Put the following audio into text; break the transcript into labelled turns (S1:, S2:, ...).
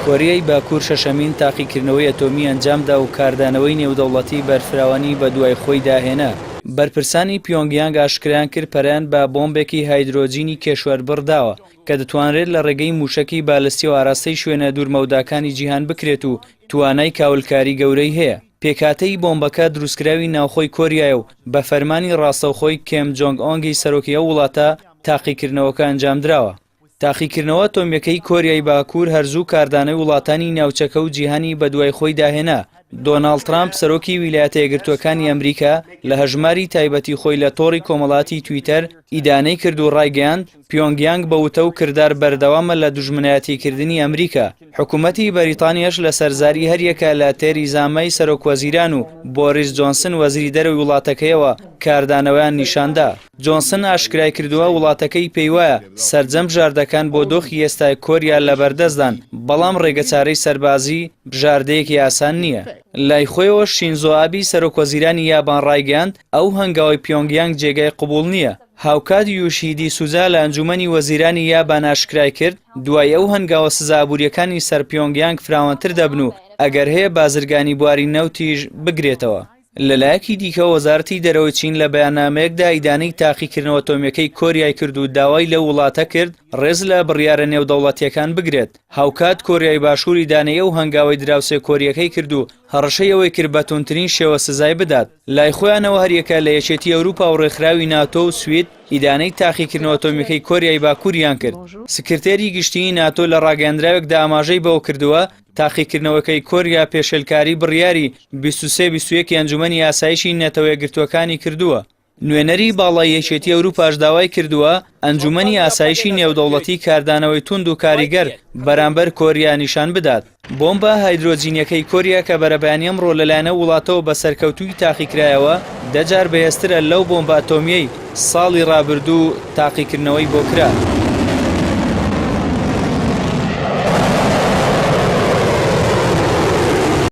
S1: کۆریای باكور شەشەمین تاقیکردنەوەی ئەتۆمی ئەنجامدا و کاردانەوەی نێودەوڵەتی بەرفراوانی بە دوای خۆی داهێنا. بەرپرسانی پیۆنگیانگ ئاشکرایان کرد پەرەیان بە بۆمبێکی هایدرۆجینی کێشوەربڕ داوە کە دەتوانرێت لە ڕێگەی موشەکی بالستی و ئاراستەی شوێنە دوورمەوداکانی جیهان بکرێت و توانای کاولکاری گەورەی هەیە. پێکاتەی بۆمبەکە دروستکراوی ناوخۆی کۆریایە و بە فەرمانی ڕاستەوخۆی کێم جۆنگ ئۆنگی سەرۆکی ئەو وڵاتە تاقیکردنەوەکە ئەنجامدراوە. تاقیکردنەوە ئەتۆمیەکەی کۆریای باكور هەرزوو کاردانەی وڵاتانی ناوچەکە و جیهانی بە دوای خۆی داهێنا. دۆناڵد ترامپ سەرۆکی ویلایەتە یەکگرتووەکانی ئەمریکا لە هەژماری تایبەتی خۆی لە تۆڕی کۆمەڵاتی تویتەر ئیدانەی کرد و ڕایگەیاند پیۆنگیانگ بە وتە و کردار بەردەوامە لە دوژمنایەتیکردنی ئەمریکا. حکوومەتی بەریتانیاش لە سەرزاری هەریەکە لە تێریزامای سەرۆکوەزیران و بۆریس جۆنسن وەزیری دەرەوەی وڵاتەکەیەوە کاردانەوەیان نیشاندا. جۆنسن ئاشکرای کردووە وڵاتەکەی پێی وایە سەرجەم بژاردەکان بۆ دۆخی ئێستای کۆریا لەبەردەستدان، بەڵام ڕێگەچارەی سەربازی بژاردەیەکی ئاسان نییە. لای خۆیەوە شینزۆ ئابی سەرۆکوەزیرانی یابان ڕایگەیاند ئەو هەنگاوی پیۆنگیانگ جێگای قبوڵ نییە. هاوکات یوشیدی سوزا لە ئەنجومەنی وەزیرانی یابان ئاشکرای کرد دوای ئەو هەنگاوە سزابووریەکانی سەر پیۆنگیانگ فراوانتر دەبن و ئەگەر هەیە بازرگانی بواری نەوتیش بگرێتەوە. لەلایەکی دیکە وەزارەتی دەرەوەی چین لە بەیاننامەیەکدا ئیدانەی تاقیکردنەوە ئەتۆمیەکەی کۆریای کرد و داوای لە وڵاتە کرد ڕێز لە بڕیارە نێودەوڵەتیەکان بگرێت. هاوکات کۆریای باشوور ئیدانەی ئەو هەنگاوی دراوسێ کۆریەکەی کرد و هەڕەشەی ئەوەی کرد بە توندترین شێوە سزای بدات. لای خۆیانەوە هەریەکە لە یەکێتی ئەوروپا و ڕێکخراوی ناتۆ و سوید ئیدانەی تاقیکردنەوە ئەتۆمیەکەی کۆریای باكوریان کرد. سکرتێری گشتیی ناتۆ لە ڕاگەیاندراوێکدا ئاماژەی بەوە کردووە تاقیکردنەوەکەی کۆریا پێشێلکاری بڕیاری 23-21 ئەنجومەنی ئاسایشی نەتەوە یەکگرتووەکانی کردووە. نوێنەری باڵای یەکێتی ئەوروپاش داوای کردووە ئەنجومەنی ئاسایشی نێودەوڵەتی کاردانەوەی تند و کاریگەر بەرامبەر کۆریا نیشان بدات. بۆمبە هایدرۆجینەکەی کۆریا کە بەرەبەیانی ئەمڕۆ لەلایەنە وڵاتەوە بە سەرکەوتووی تاقیکرایەوە دەجار بەهێزترە لەو بۆمبە ئەتۆمیەی ساڵی ڕابردوو تاقیکردنەوەی بۆ کرا.